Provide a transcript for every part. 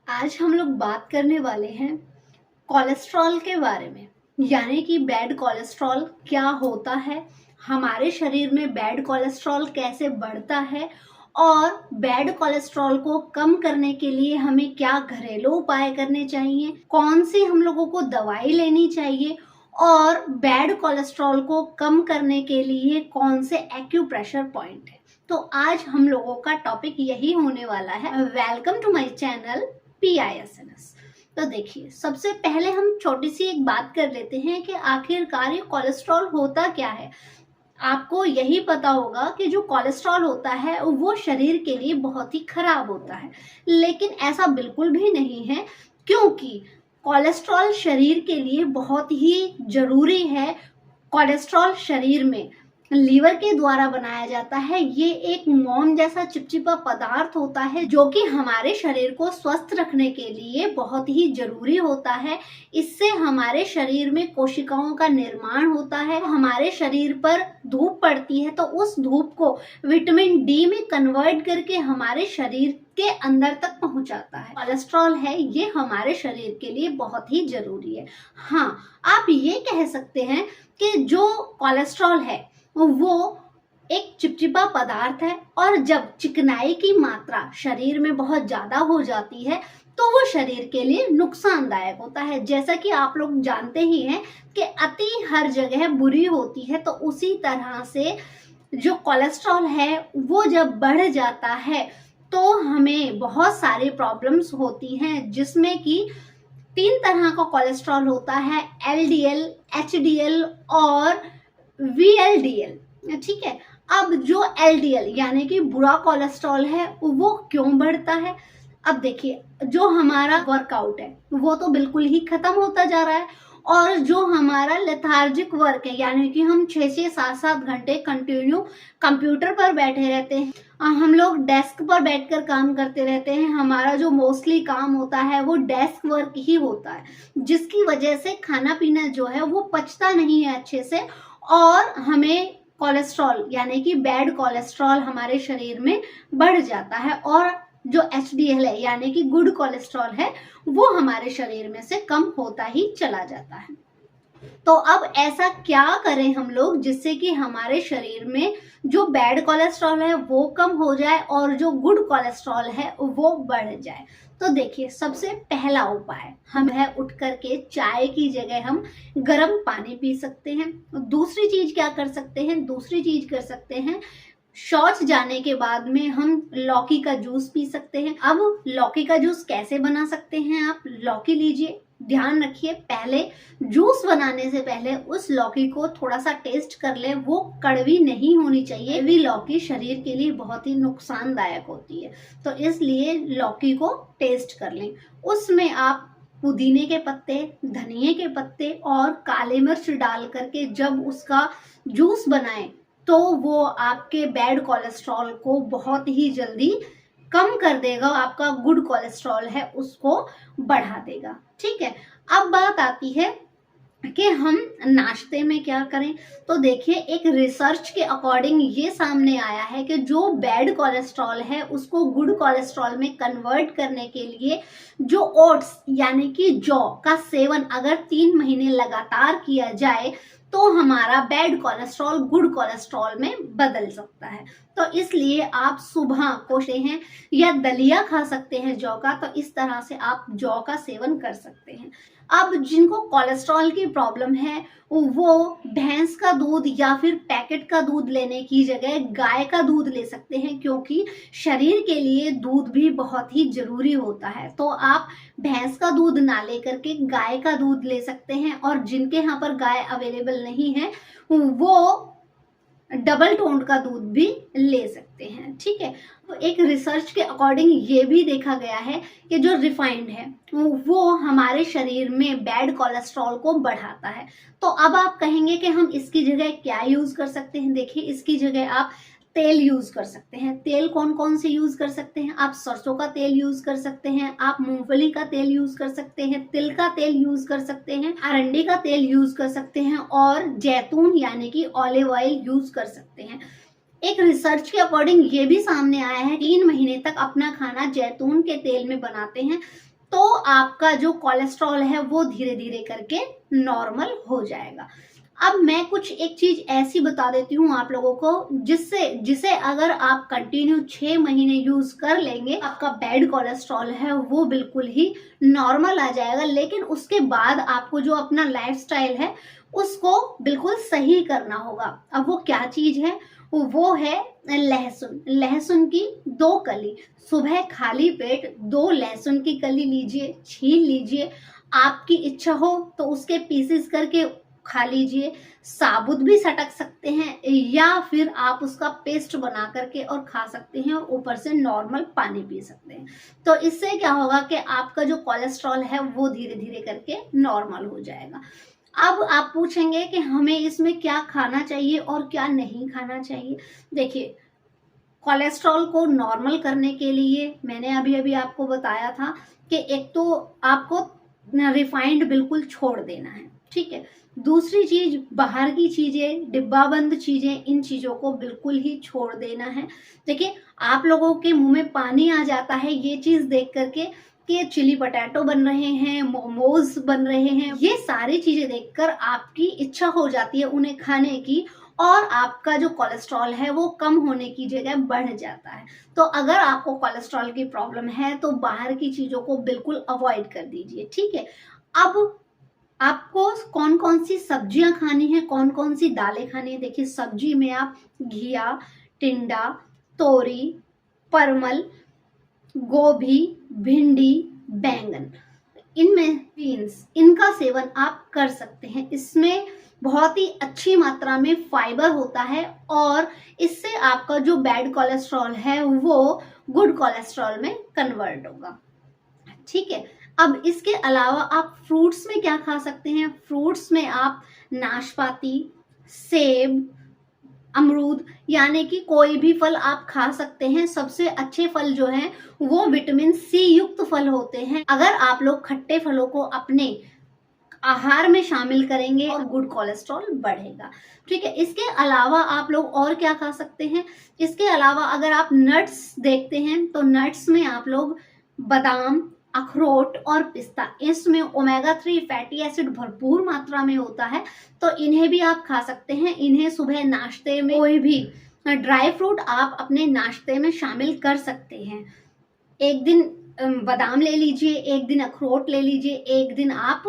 आज हम लोग बात करने वाले हैं कोलेस्ट्रॉल के बारे में। यानी कि बैड कोलेस्ट्रॉल क्या होता है, हमारे शरीर में बैड कोलेस्ट्रॉल कैसे बढ़ता है और बैड कोलेस्ट्रॉल को कम करने के लिए हमें क्या घरेलू उपाय करने चाहिए, कौन सी हम लोगों को दवाई लेनी चाहिए और बैड कोलेस्ट्रॉल को कम करने के लिए कौन से एक्यूप्रेशर पॉइंट है। तो आज हम लोगों का टॉपिक यही होने वाला है। Welcome to my channel PISNS। तो देखिए, सबसे पहले हम छोटी सी एक बात कर लेते हैं कि आखिरकार ये कोलेस्ट्रॉल होता क्या है। आपको यही पता होगा कि जो कोलेस्ट्रॉल होता है वो शरीर के लिए बहुत ही खराब होता है, लेकिन ऐसा बिल्कुल भी नहीं है, क्योंकि कोलेस्ट्रॉल शरीर के लिए बहुत ही जरूरी है। कोलेस्ट्रॉल शरीर में लीवर के द्वारा बनाया जाता है। ये एक मोम जैसा चिपचिपा पदार्थ होता है जो कि हमारे शरीर को स्वस्थ रखने के लिए बहुत ही जरूरी होता है। इससे हमारे शरीर में कोशिकाओं का निर्माण होता है। हमारे शरीर पर धूप पड़ती है तो उस धूप को विटामिन डी में कन्वर्ट करके हमारे शरीर के अंदर तक पहुंचाता है। कोलेस्ट्रॉल है ये हमारे शरीर के लिए बहुत ही जरूरी है। हाँ, आप ये कह सकते हैं कि जो कोलेस्ट्रॉल है वो एक चिपचिपा पदार्थ है और जब चिकनाई की मात्रा शरीर में बहुत ज्यादा हो जाती है तो वो शरीर के लिए नुकसानदायक होता है। जैसा कि आप लोग जानते ही हैं कि अति हर जगह बुरी होती है, तो उसी तरह से जो कोलेस्ट्रॉल है वो जब बढ़ जाता है तो हमें बहुत सारी प्रॉब्लम्स होती हैं, जिसमें कि 3 तरह का कोलेस्ट्रॉल होता है, LDL, HDL और VLDL। ठीक है। अब जो LDL यानी कि बुरा कोलेस्ट्रॉल है वो क्यों बढ़ता है। अब देखिए, जो हमारा वर्कआउट है वो तो बिल्कुल ही खत्म होता जा रहा है और जो हमारा लेथार्जिक वर्क है यानी कि हम 6 से 7 घंटे कंटिन्यू कंप्यूटर पर बैठे रहते हैं, हम लोग डेस्क पर बैठकर काम करते रहते हैं। हमारा जो मोस्टली काम होता है वो डेस्क वर्क ही होता है, जिसकी वजह से खाना पीना जो है वो पचता नहीं है अच्छे से और हमें कोलेस्ट्रॉल यानी कि बैड कोलेस्ट्रॉल हमारे शरीर में बढ़ जाता है और जो HDL है यानी कि गुड कोलेस्ट्रॉल है वो हमारे शरीर में से कम होता ही चला जाता है। तो अब ऐसा क्या करें हम लोग जिससे कि हमारे शरीर में जो बैड कोलेस्ट्रॉल है वो कम हो जाए और जो गुड कोलेस्ट्रॉल है वो बढ़ जाए। तो देखिए, सबसे पहला उपाय हम है उठ करके चाय की जगह हम गर्म पानी पी सकते हैं। दूसरी चीज क्या कर सकते हैं, दूसरी चीज कर सकते हैं शौच जाने के बाद में हम लौकी का जूस पी सकते हैं। अब लौकी का जूस कैसे बना सकते हैं, आप लौकी लीजिए, ध्यान रखिए पहले जूस बनाने से पहले उस लौकी को थोड़ा सा टेस्ट कर ले, वो कड़वी नहीं होनी चाहिए। कड़वी लौकी शरीर के लिए बहुत ही नुकसानदायक होती है, तो इसलिए लौकी को टेस्ट कर लें। उसमें आप पुदीने के पत्ते, धनिये के पत्ते और काली मिर्च डाल करके जब उसका जूस बनाएं तो वो आपके बैड कोलेस्ट्रॉल को बहुत ही जल्दी कम कर देगा, आपका गुड कोलेस्ट्रॉल है उसको बढ़ा देगा। ठीक है। अब बात आती है कि हम नाश्ते में क्या करें। तो देखिए, एक रिसर्च के अकॉर्डिंग ये सामने आया है कि जो बैड कोलेस्ट्रॉल है उसको गुड कोलेस्ट्रॉल में कन्वर्ट करने के लिए जो ओट्स यानी कि जौ का सेवन अगर 3 महीने लगातार किया जाए तो हमारा बैड कोलेस्ट्रॉल गुड कोलेस्ट्रॉल में बदल सकता है। तो इसलिए आप सुबह कोशे हैं या दलिया खा सकते हैं जौ का, तो इस तरह से आप जौ का सेवन कर सकते हैं। अब जिनको कोलेस्ट्रॉल की प्रॉब्लम है वो भैंस का दूध या फिर पैकेट का दूध लेने की जगह गाय का दूध ले सकते हैं, क्योंकि शरीर के लिए दूध भी बहुत ही जरूरी होता है। तो आप भैंस का दूध ना लेकर के गाय का दूध ले सकते हैं और जिनके यहाँ पर गाय अवेलेबल नहीं है वो डबल टोन का दूध भी ले सकते हैं। ठीक है। तो एक रिसर्च के अकॉर्डिंग ये भी देखा गया है कि जो रिफाइंड है वो हमारे शरीर में बैड कोलेस्ट्रॉल को बढ़ाता है। तो अब आप कहेंगे कि हम इसकी जगह क्या यूज कर सकते हैं। देखिए, इसकी जगह आप तेल यूज कर सकते हैं। तेल कौन कौन से यूज कर सकते हैं, आप सरसों का तेल यूज कर सकते हैं, आप मूंगफली का तेल यूज कर सकते हैं, तिल का तेल यूज कर सकते हैं, अरंडी का तेल यूज कर सकते हैं और जैतून यानी कि ऑलिव ऑयल यूज कर सकते हैं। एक रिसर्च के अकॉर्डिंग ये भी सामने आया है 3 महीने तक अपना खाना जैतून के तेल में बनाते हैं तो आपका जो कोलेस्ट्रॉल है वो धीरे धीरे करके नॉर्मल हो जाएगा। अब मैं कुछ एक चीज ऐसी बता देती हूँ आप लोगों को जिसे अगर आप कंटिन्यू 6 महीने यूज कर लेंगे, आपका बैड कोलेस्ट्रॉल है वो बिल्कुल ही नॉर्मल आ जाएगा। लेकिन उसके बाद आपको जो अपना लाइफस्टाइल है उसको बिल्कुल सही करना होगा। अब वो क्या चीज है? वो है लहसुन। लहसुन की 2 कली, सुबह खाली पेट 2 लहसुन की कली लीजिए, छील लीजिए। आपकी इच्छा हो तो उसके पीसेस करके खा लीजिए, साबुत भी सटक सकते हैं, या फिर आप उसका पेस्ट बना करके और खा सकते हैं, और ऊपर से नॉर्मल पानी पी सकते हैं। तो इससे क्या होगा कि आपका जो कोलेस्ट्रॉल है वो धीरे धीरे करके नॉर्मल हो जाएगा। अब आप पूछेंगे कि हमें इसमें क्या खाना चाहिए और क्या नहीं खाना चाहिए। देखिए, कोलेस्ट्रॉल को नॉर्मल करने के लिए मैंने अभी अभी आपको बताया था कि एक तो आपको रिफाइंड बिल्कुल छोड़ देना है, ठीक है। दूसरी चीज, बाहर की चीजें, डिब्बाबंद चीजें, इन चीजों को बिल्कुल ही छोड़ देना है। देखिए, आप लोगों के मुंह में पानी आ जाता है ये चीज देख करके कि चिली पटैटो बन रहे हैं, मोमोज बन रहे हैं, ये सारी चीजें देखकर आपकी इच्छा हो जाती है उन्हें खाने की, और आपका जो कोलेस्ट्रॉल है वो कम होने की जगह बढ़ जाता है। तो अगर आपको कोलेस्ट्रॉल की प्रॉब्लम है तो बाहर की चीजों को बिल्कुल अवॉइड कर दीजिए, ठीक है। अब आपको कौन कौन सी सब्जियां खानी है, कौन कौन सी दालें खानी है? देखिए, सब्जी में आप घिया, टिंडा, तोरी, परमल, गोभी, भिंडी, बैंगन, इनमें बीन्स, इनका सेवन आप कर सकते हैं। इसमें बहुत ही अच्छी मात्रा में फाइबर होता है और इससे आपका जो बैड कोलेस्ट्रॉल है वो गुड कोलेस्ट्रॉल में कन्वर्ट होगा, ठीक है। अब इसके अलावा आप फ्रूट्स में क्या खा सकते हैं? फ्रूट्स में आप नाशपाती, सेब, अमरूद, यानी कि कोई भी फल आप खा सकते हैं। सबसे अच्छे फल जो हैं वो विटामिन सी युक्त फल होते हैं। अगर आप लोग खट्टे फलों को अपने आहार में शामिल करेंगे और गुड कोलेस्ट्रॉल बढ़ेगा, ठीक है। इसके अलावा आप लोग और क्या खा सकते हैं? इसके अलावा अगर आप नट्स देखते हैं तो नट्स में आप लोग बादाम, अखरोट और पिस्ता, इसमें ओमेगा 3 फैटी एसिड भरपूर मात्रा में होता है, तो इन्हें भी आप खा सकते हैं। इन्हें सुबह नाश्ते में, कोई भी ड्राई फ्रूट आप अपने नाश्ते में शामिल कर सकते हैं। एक दिन बादाम ले लीजिए, एक दिन अखरोट ले लीजिए, एक दिन आप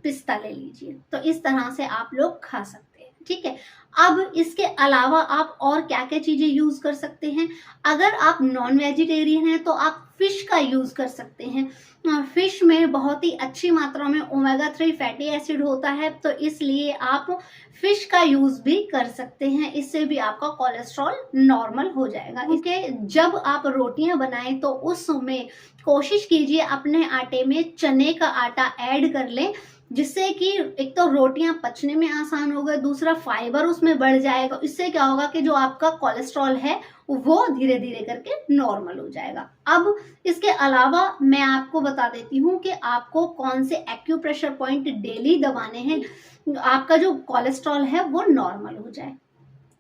पिस्ता ले लीजिए। तो इस तरह से आप लोग खा सकते हैं, ठीक है। अब इसके अलावा आप और क्या क्या चीजें यूज कर सकते हैं? अगर आप नॉन वेजिटेरियन हैं तो आप फिश का यूज कर सकते हैं। फिश में बहुत ही अच्छी मात्रा में ओमेगा 3 फैटी एसिड होता है, तो इसलिए आप फिश का यूज भी कर सकते हैं। इससे भी आपका कोलेस्ट्रॉल नॉर्मल हो जाएगा। इसके जब आप रोटियां बनाएं तो उसमें कोशिश कीजिए अपने आटे में चने का आटा ऐड कर लें, जिससे कि एक तो रोटियां पचने में आसान होगा, दूसरा फाइबर उसमें बढ़ जाएगा। इससे क्या होगा कि जो आपका कोलेस्ट्रॉल है वो धीरे धीरे करके नॉर्मल हो जाएगा। अब इसके अलावा मैं आपको बता देती हूँ कि आपको कौन से एक्यूप्रेशर पॉइंट डेली दबाने हैं, आपका जो कोलेस्ट्रॉल है वो नॉर्मल हो जाए।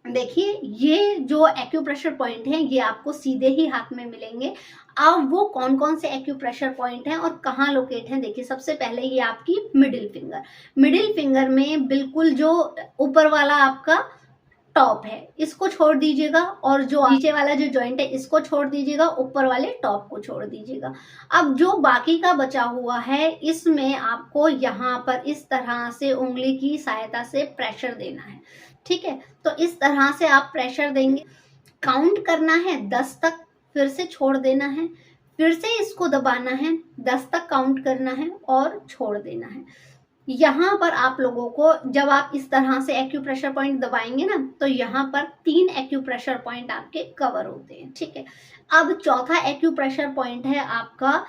देखिए, ये जो एक्यूप्रेशर पॉइंट है ये आपको सीधे ही हाथ में मिलेंगे। अब वो कौन कौन से एक्यूप्रेशर पॉइंट हैं और कहाँ लोकेट हैं? देखिए, सबसे पहले ये आपकी मिडिल फिंगर। मिडिल फिंगर में बिल्कुल जो ऊपर वाला आपका टॉप है इसको छोड़ दीजिएगा, और जो नीचे वाला जो जॉइंट है इसको छोड़ दीजिएगा, ऊपर वाले टॉप को छोड़ दीजिएगा। अब जो बाकी का बचा हुआ है इसमें आपको यहाँ पर इस तरह से उंगली की सहायता से प्रेशर देना है, ठीक है। तो इस तरह से आप प्रेशर देंगे, काउंट करना है 10 तक, फिर से छोड़ देना है, फिर से इसको दबाना है, 10 तक काउंट करना है और छोड़ देना है। यहाँ पर आप लोगों को जब आप इस तरह से एक्यूप्रेशर पॉइंट दबाएंगे ना, तो यहाँ पर 3 एक्यूप्रेशर पॉइंट आपके कवर होते हैं, ठीक है। अब चौथा एक्यूप्रेशर पॉइंट है आपका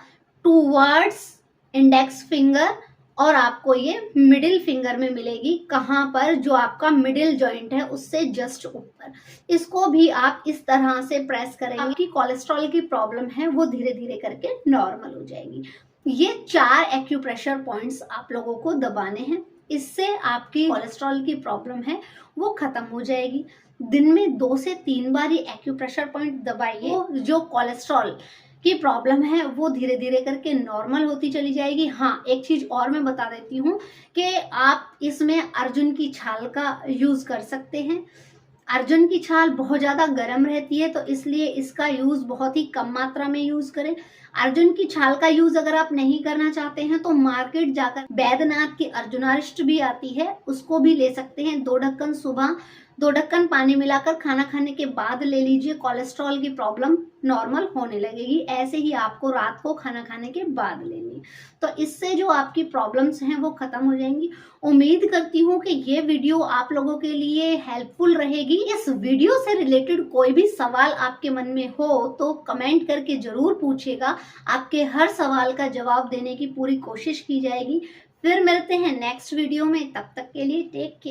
टूवर्ड्स इंडेक्स फिंगर, और आपको ये मिडिल फिंगर में मिलेगी। कहाँ पर? जो आपका मिडिल जॉइंट है उससे जस्ट ऊपर। इसको भी आप इस तरह से प्रेस करेंगे, आपकी कोलेस्ट्रॉल की प्रॉब्लम है वो धीरे धीरे करके नॉर्मल हो जाएगी। ये 4 एक्यूप्रेशर पॉइंट्स आप लोगों को दबाने हैं, इससे आपकी कोलेस्ट्रॉल की प्रॉब्लम है वो खत्म हो जाएगी। दिन में 2 से 3 बार ये एक्यूप्रेशर पॉइंट दबाइए। जो कोलेस्ट्रॉल की प्रॉब्लम है वो धीरे धीरे करके नॉर्मल होती चली जाएगी। हाँ, एक चीज और मैं बता देती हूँ कि आप इसमें अर्जुन की छाल का यूज कर सकते हैं। अर्जुन की छाल बहुत ज़्यादा गर्म रहती है, तो इसलिए इसका यूज़ बहुत ही कम मात्रा में यूज़ करें। अर्जुन की छाल का यूज़ अगर आप नहीं करना चाहते हैं तो मार्केट जाकर बैद्यनाथ की अर्जुनारिष्ट भी आती है, उसको भी ले सकते हैं। 2 ढक्कन सुबह, 2 ढक्कन पानी मिलाकर खाना खाने के बाद ले लीजिए, कोलेस्ट्रॉल की प्रॉब्लम नॉर्मल होने लगेगी। ऐसे ही आपको रात को खाना खाने के बाद लेनी, तो इससे जो आपकी प्रॉब्लम्स हैं वो खत्म हो जाएंगी। उम्मीद करती हूँ कि ये वीडियो आप लोगों के लिए हेल्पफुल रहेगी। इस वीडियो से रिलेटेड कोई भी सवाल आपके मन में हो तो कमेंट करके जरूर पूछिएगा, आपके हर सवाल का जवाब देने की पूरी कोशिश की जाएगी। फिर मिलते हैं नेक्स्ट वीडियो में, तब तक के लिए टेक केयर।